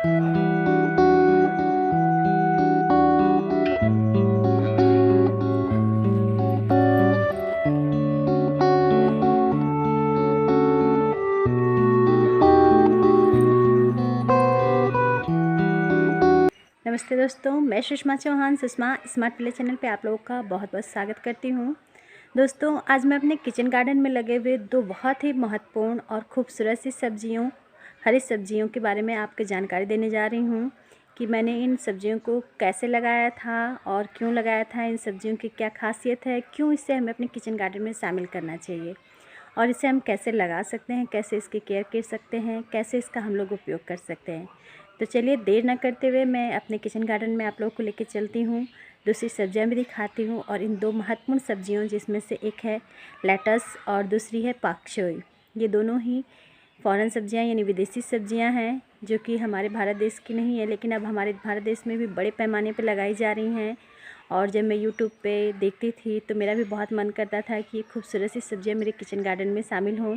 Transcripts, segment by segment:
नमस्ते दोस्तों, मैं Sushma Chauhan Sushma smart village channel पे आप लोगों का बहुत बहुत स्वागत करती हूँ। दोस्तों, आज मैं अपने किचन गार्डन में लगे हुए दो बहुत ही महत्वपूर्ण और खूबसूरत सी सब्जियों, हरी सब्जियों के बारे में आपको जानकारी देने जा रही हूँ कि मैंने इन सब्जियों को कैसे लगाया था और क्यों लगाया था। इन सब्जियों की क्या खासियत है, क्यों इसे हमें अपने किचन गार्डन में शामिल करना चाहिए और इसे हम कैसे लगा सकते हैं, कैसे इसकी केयर कर सकते हैं, कैसे इसका हम लोग उपयोग कर सकते हैं। तो चलिए देर ना करते हुए मैं अपने किचन गार्डन में आप लोगों को लेकर चलती हूँ, दूसरी सब्जियां भी दिखाती हूँ और इन दो महत्वपूर्ण सब्जियों जिसमें से एक है लेटस और दूसरी है पाक शोई। ये दोनों ही फ़ॉरेन सब्जियां यानी विदेशी सब्जियां हैं जो कि हमारे भारत देश की नहीं है, लेकिन अब हमारे भारत देश में भी बड़े पैमाने पर लगाई जा रही हैं। और जब मैं यूट्यूब पे देखती थी तो मेरा भी बहुत मन करता था कि खूबसूरत सी सब्जियां मेरे किचन गार्डन में शामिल हों।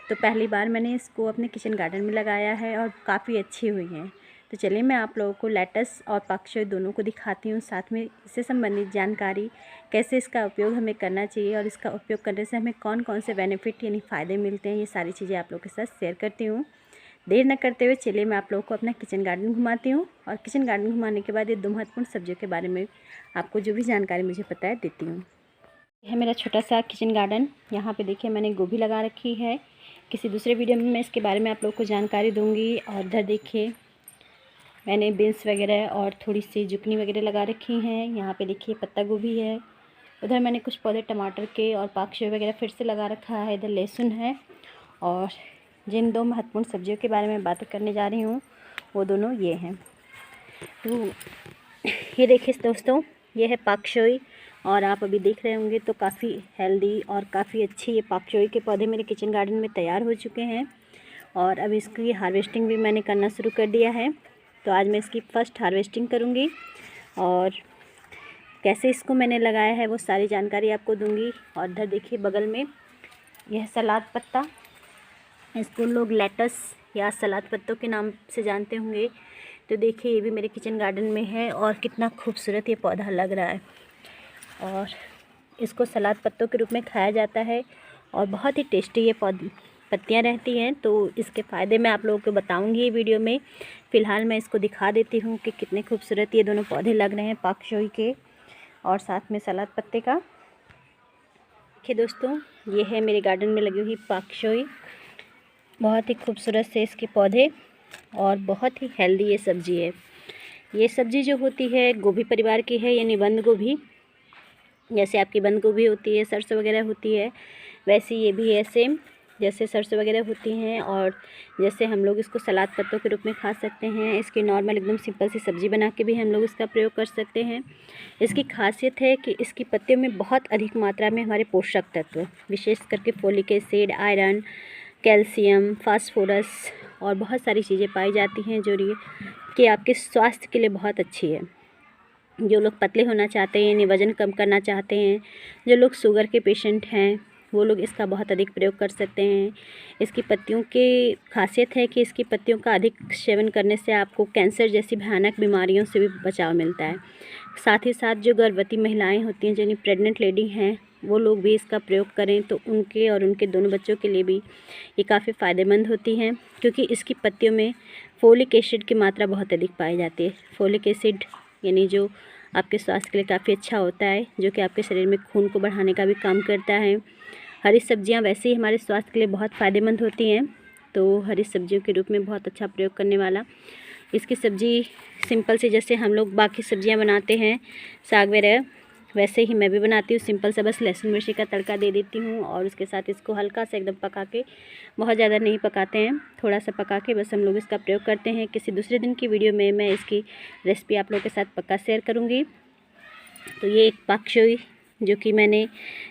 तो पहली बार मैंने इसको अपने किचन गार्डन में लगाया है और काफ़ी अच्छी हुई हैं। तो चलिए मैं आप लोगों को लेटस और पाक शोई दोनों को दिखाती हूँ, साथ में इससे संबंधित जानकारी, कैसे इसका उपयोग हमें करना चाहिए और इसका उपयोग करने से हमें कौन कौन से बेनिफिट यानी फ़ायदे मिलते हैं, ये सारी चीज़ें आप लोगों के साथ शेयर करती हूँ। देर न करते हुए चलिए मैं आप लोगों को अपना किचन गार्डन घुमाती हूँ और किचन गार्डन घुमाने के बाद ये दो महत्वपूर्ण सब्जियों के बारे में आपको जो भी जानकारी मुझे पता है देती हूँ। यह है मेरा छोटा सा किचन गार्डन। यहाँ पे देखिए मैंने गोभी लगा रखी है। किसी दूसरे वीडियो में मैं इसके बारे में आप लोगों को जानकारी दूँगी। और इधर देखिए मैंने बीन्स वगैरह और थोड़ी सी जुकनी वगैरह लगा रखी हैं। यहाँ पे देखिए पत्ता गोभी है। उधर मैंने कुछ पौधे टमाटर के और पाक शोई वगैरह फिर से लगा रखा है। इधर लहसुन है। और जिन दो महत्वपूर्ण सब्जियों के बारे में बात करने जा रही हूँ वो दोनों ये हैं। तो ये देखिए दोस्तों, ये है पाक शोई और आप अभी देख रहे होंगे तो काफ़ी हेल्दी और काफ़ी अच्छी ये पाक शोई के पौधे मेरे किचन गार्डन में तैयार हो चुके हैं। और अब इसकी हार्वेस्टिंग भी मैंने करना शुरू कर दिया है। तो आज मैं इसकी फ़र्स्ट हार्वेस्टिंग करूँगी और कैसे इसको मैंने लगाया है वो सारी जानकारी आपको दूँगी। और इधर देखिए बगल में यह सलाद पत्ता, इसको लोग लेटस या सलाद पत्तों के नाम से जानते होंगे। तो देखिए ये भी मेरे किचन गार्डन में है और कितना खूबसूरत ये पौधा लग रहा है। और इसको सलाद पत्तों के रूप में खाया जाता है और बहुत ही टेस्टी ये पत्तियाँ रहती हैं। तो इसके फ़ायदे मैं आप लोगों को बताऊंगी ये वीडियो में। फ़िलहाल मैं इसको दिखा देती हूँ कि कितने खूबसूरत ये दोनों पौधे लग रहे हैं पाक शोई के और साथ में सलाद पत्ते का। देखिए दोस्तों, ये है मेरे गार्डन में लगी हुई पाक शोई। बहुत ही खूबसूरत से इसके पौधे और बहुत ही हेल्दी ये सब्ज़ी है। ये सब्ज़ी जो होती है गोभी परिवार की है, यानी बंद गोभी। जैसे आपकी बंद गोभी होती है, सरसों वगैरह होती है, वैसे ये भी है सेम जैसे सरसों वगैरह होती हैं। और जैसे हम लोग इसको सलाद पत्तों के रूप में खा सकते हैं, इसकी नॉर्मल एकदम सिंपल सी सब्ज़ी बना के भी हम लोग इसका प्रयोग कर सकते हैं। इसकी खासियत है कि इसकी पत्तियों में बहुत अधिक मात्रा में हमारे पोषक तत्व, विशेष करके folic acid, iron, calcium, phosphorus और बहुत सारी चीज़ें पाई जाती हैं जो कि आपके स्वास्थ्य के लिए बहुत अच्छी है। जो लोग पतले होना चाहते हैं यानी वज़न कम करना चाहते हैं, जो लोग शुगर के पेशेंट हैं, वो लोग इसका बहुत अधिक प्रयोग कर सकते हैं। इसकी पत्तियों की खासियत है कि इसकी पत्तियों का अधिक सेवन करने से आपको कैंसर जैसी भयानक बीमारियों से भी बचाव मिलता है। साथ ही साथ जो गर्भवती महिलाएं होती हैं, यानी प्रेग्नेंट लेडी हैं, वो लोग भी इसका प्रयोग करें तो उनके और उनके दोनों बच्चों के लिए भी ये काफ़ी फ़ायदेमंद होती हैं, क्योंकि इसकी पत्तियों में फोलिक एसिड की मात्रा बहुत अधिक पाई जाती है। फोलिक एसिड यानी जो आपके स्वास्थ्य के लिए काफ़ी अच्छा होता है, जो कि आपके शरीर में खून को बढ़ाने का भी काम करता है। हरी सब्जियां वैसे ही हमारे स्वास्थ्य के लिए बहुत फ़ायदेमंद होती हैं, तो हरी सब्जियों के रूप में बहुत अच्छा प्रयोग करने वाला इसकी सब्ज़ी सिंपल से जैसे हम लोग बाकी सब्जियां बनाते हैं साग वगैरह, वैसे ही मैं भी बनाती हूँ। सिंपल सा बस लहसुन मिर्ची का तड़का दे देती हूँ और उसके साथ इसको हल्का सा एकदम पका के, बहुत ज़्यादा नहीं पकाते हैं, थोड़ा सा पका के बस हम लोग इसका प्रयोग करते हैं। किसी दूसरे दिन की वीडियो में मैं इसकी रेसिपी आप लोगों के साथ पक्का शेयर करूँगी। तो ये एक पाक शोई जो कि मैंने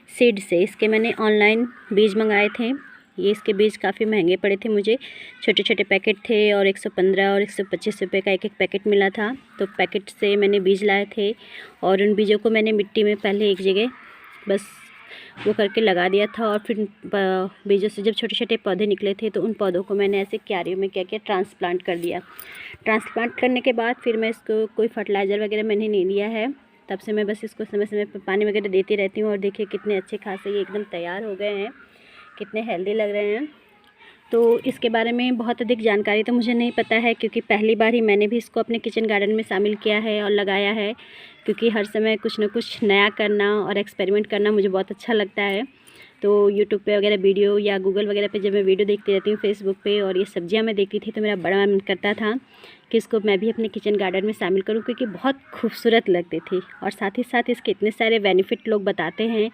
सीड से, इसके मैंने ऑनलाइन बीज मंगाए थे। ये इसके बीज काफ़ी महंगे पड़े थे मुझे, छोटे छोटे पैकेट थे और 115 और 125 रुपये का एक एक पैकेट मिला था। तो पैकेट से मैंने बीज लाए थे और उन बीजों को मैंने मिट्टी में पहले एक जगह बस वो करके लगा दिया था। और फिर बीजों से जब छोटे छोटे पौधे निकले थे तो उन पौधों को मैंने ऐसे क्यारियों में क्या किया, ट्रांसप्लांट कर दिया। ट्रांसप्लांट करने के बाद फिर मैं इसको कोई फर्टिलाइज़र वगैरह मैंने नहीं दिया है। तब से मैं बस इसको समय समय पर पानी वगैरह देती रहती हूँ। और देखिए कितने अच्छे खासे ये एकदम तैयार हो गए हैं, कितने हेल्दी लग रहे हैं। तो इसके बारे में बहुत अधिक जानकारी तो मुझे नहीं पता है, क्योंकि पहली बार ही मैंने भी इसको अपने किचन गार्डन में शामिल किया है और लगाया है। क्योंकि हर समय कुछ न कुछ नया करना और एक्सपेरिमेंट करना मुझे बहुत अच्छा लगता है। तो यूट्यूब पे वगैरह वीडियो या गूगल वगैरह पे जब मैं वीडियो देखती रहती हूँ फेसबुक पे, और ये सब्जियां मैं देखती थी तो मेरा बड़ा मन करता था कि इसको मैं भी अपने किचन गार्डन में शामिल करूँ, क्योंकि बहुत खूबसूरत लगती थी। और साथ ही साथ इसके इतने सारे बेनिफिट लोग बताते हैं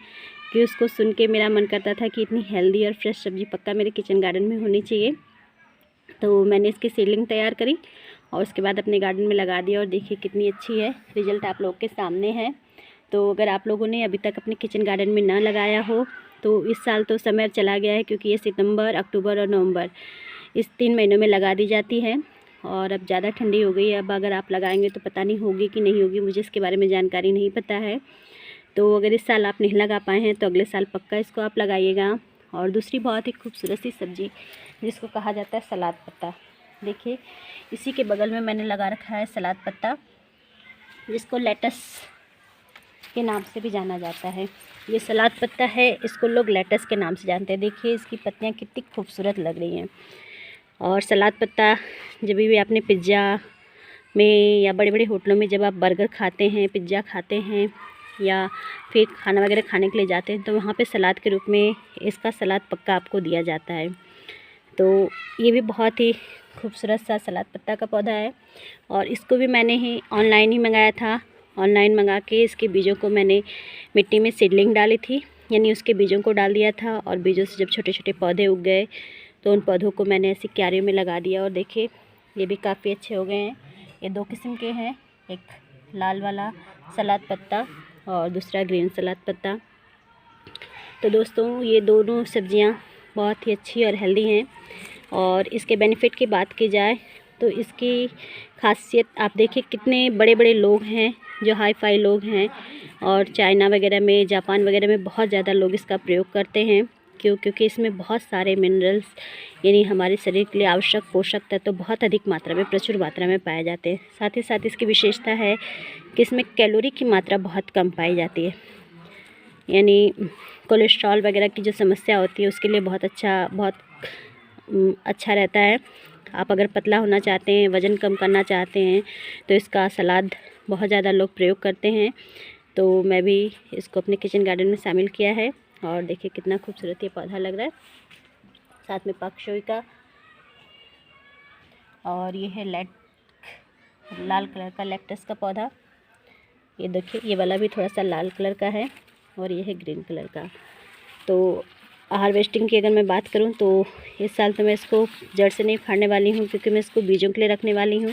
कि उसको सुन के मेरा मन करता था कि इतनी हेल्दी और फ्रेश सब्ज़ी पक्का मेरे किचन गार्डन में होनी चाहिए। तो मैंने इसकी सीडलिंग तैयार करी और उसके बाद अपने गार्डन में लगा दिया। और देखिए कितनी अच्छी है, रिज़ल्ट आप लोग के सामने है। तो अगर आप लोगों ने अभी तक अपने किचन गार्डन में ना लगाया हो तो इस साल तो समय चला गया है, क्योंकि ये सितंबर, अक्टूबर और नवंबर इस 3 महीनों में लगा दी जाती है। और अब ज़्यादा ठंडी हो गई है, अब अगर आप लगाएंगे तो पता नहीं होगी कि नहीं होगी, मुझे इसके बारे में जानकारी नहीं पता है। तो अगर इस साल आप नहीं लगा पाए हैं तो अगले साल पक्का इसको आप लगाइएगा। और दूसरी बहुत ही खूबसूरत सी सब्ज़ी जिसको कहा जाता है सलाद पत्ता, देखिए इसी के बगल में मैंने लगा रखा है सलाद पत्ता, जिसको लेटस के नाम से भी जाना जाता है। ये सलाद पत्ता है, इसको लोग लेटस के नाम से जानते हैं। देखिए इसकी पत्तियाँ कितनी खूबसूरत लग रही हैं। और सलाद पत्ता जब भी आपने पिज़्ज़ा में या बड़े बड़े होटलों में जब आप बर्गर खाते हैं, पिज़्ज़ा खाते हैं या फिर खाना वगैरह खाने के लिए जाते हैं तो वहाँ पे सलाद के रूप में इसका सलाद पक्का आपको दिया जाता है। तो ये भी बहुत ही खूबसूरत सा सलाद पत्ता का पौधा है। और इसको भी मैंने ही ऑनलाइन ही मंगाया था। ऑनलाइन मंगा के इसके बीजों को मैंने मिट्टी में सीडलिंग डाली थी, यानी उसके बीजों को डाल दिया था। और बीजों से जब छोटे छोटे पौधे उग गए तो उन पौधों को मैंने ऐसी क्यारियों में लगा दिया। और देखिए ये भी काफ़ी अच्छे हो गए हैं। ये 2 किस्म के हैं, एक लाल वाला सलाद पत्ता और दूसरा ग्रीन सलाद पत्ता। तो दोस्तों ये दोनों सब्जियां बहुत ही अच्छी और हेल्दी हैं। और इसके बेनिफिट की बात की जाए तो इसकी खासियत आप देखिए, कितने बड़े बड़े लोग हैं जो हाई फाई लोग हैं, और चाइना वगैरह में, जापान वगैरह में बहुत ज़्यादा लोग इसका प्रयोग करते हैं। क्योंकि इसमें बहुत सारे मिनरल्स, यानी हमारे शरीर के लिए आवश्यक पोषक तत्व तो बहुत अधिक मात्रा में, प्रचुर मात्रा में पाए जाते हैं। साथ ही साथ इसकी विशेषता है कि इसमें कैलोरी की मात्रा बहुत कम पाई जाती है, यानी कोलेस्ट्रॉल वगैरह की जो समस्या होती है उसके लिए बहुत अच्छा रहता है। आप अगर पतला होना चाहते हैं, वज़न कम करना चाहते हैं तो इसका सलाद बहुत ज़्यादा लोग प्रयोग करते हैं। तो मैं भी इसको अपने किचन गार्डन में शामिल किया है। और देखिए कितना खूबसूरत ये पौधा लग रहा है। साथ में पाक शोई का, और ये है लाल कलर का लेक्टस का पौधा। ये देखिए ये वाला भी थोड़ा सा लाल कलर का है, और ये है ग्रीन कलर का। तो हार्वेस्टिंग की अगर मैं बात करूं तो इस साल तो मैं इसको जड़ से नहीं उखाड़ने वाली हूं, क्योंकि मैं इसको बीजों के लिए रखने वाली हूं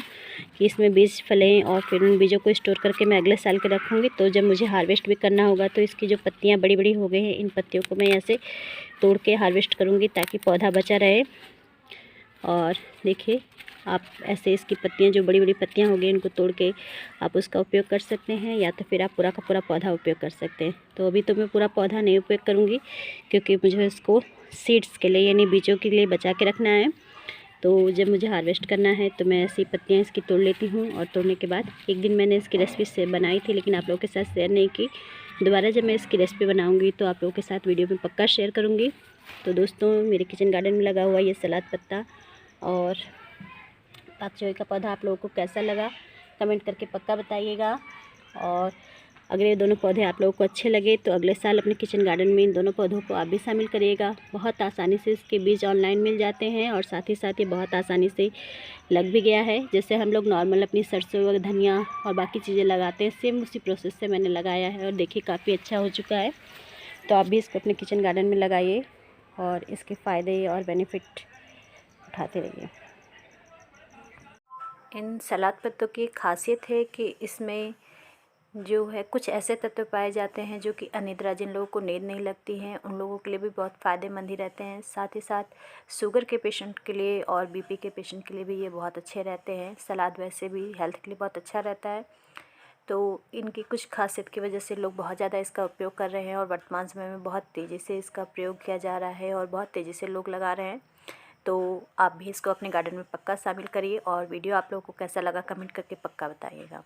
कि इसमें बीज फलें, और फिर उन बीजों को स्टोर करके मैं अगले साल के रखूंगी। तो जब मुझे हार्वेस्ट भी करना होगा तो इसकी जो पत्तियां बड़ी बड़ी हो गई हैं, इन पत्तियों को मैं यहाँ से तोड़ के हार्वेस्ट करूँगी ताकि पौधा बचा रहे। और देखिए आप ऐसे इसकी पत्तियां, जो बड़ी बड़ी पत्तियां हो गई, इनको तोड़ के आप उसका उपयोग कर सकते हैं, या तो फिर आप पूरा का पूरा पौधा उपयोग कर सकते हैं। तो अभी तो मैं पूरा पौधा नहीं उपयोग करूंगी, क्योंकि मुझे इसको सीड्स के लिए, यानी बीजों के लिए बचा के रखना है। तो जब मुझे हार्वेस्ट करना है तो मैं ऐसी पत्तियाँ इसकी तोड़ लेती हूँ। और तोड़ने के बाद एक दिन मैंने इसकी रेसिपी से बनाई थी, लेकिन आप लोगों के साथ शेयर नहीं की। दोबारा जब मैं इसकी रेसिपी बनाऊँगी तो आप लोगों के साथ वीडियो में पक्का शेयर करूँगी। तो दोस्तों मेरे किचन गार्डन में लगा हुआ ये सलाद पत्ता और पाक चोई का पौधा आप लोगों को कैसा लगा कमेंट करके पक्का बताइएगा। और अगर ये दोनों पौधे आप लोगों को अच्छे लगे तो अगले साल अपने किचन गार्डन में इन दोनों पौधों को आप भी शामिल करिएगा। बहुत आसानी से इसके बीज ऑनलाइन मिल जाते हैं, और साथ ही साथ ये बहुत आसानी से लग भी गया है। जैसे हम लोग नॉर्मल अपनी सरसों व धनिया और बाकी चीज़ें लगाते हैं, सेम उसी प्रोसेस से मैंने लगाया है, और देखिए काफ़ी अच्छा हो चुका है। तो आप भी इसको अपने किचन गार्डन में लगाइए और इसके फ़ायदे और बेनिफिट उठाते रहिए। इन सलाद पत्तों की खासियत है कि इसमें जो है कुछ ऐसे तत्व पाए जाते हैं जो कि अनिद्रा, जिन लोगों को नींद नहीं लगती है, उन लोगों के लिए भी बहुत फ़ायदेमंद ही रहते हैं। साथ ही साथ शुगर के पेशेंट के लिए और बीपी के पेशेंट के लिए भी ये बहुत अच्छे रहते हैं। सलाद वैसे भी हेल्थ के लिए बहुत अच्छा रहता है। तो इनकी कुछ खासियत की वजह से लोग बहुत ज़्यादा इसका उपयोग कर रहे हैं और वर्तमान समय में बहुत तेज़ी से इसका प्रयोग किया जा रहा है और बहुत तेज़ी से लोग लगा रहे हैं। तो आप भी इसको अपने गार्डन में पक्का शामिल करिए और वीडियो आप लोगों को कैसा लगा कमेंट करके पक्का बताइएगा।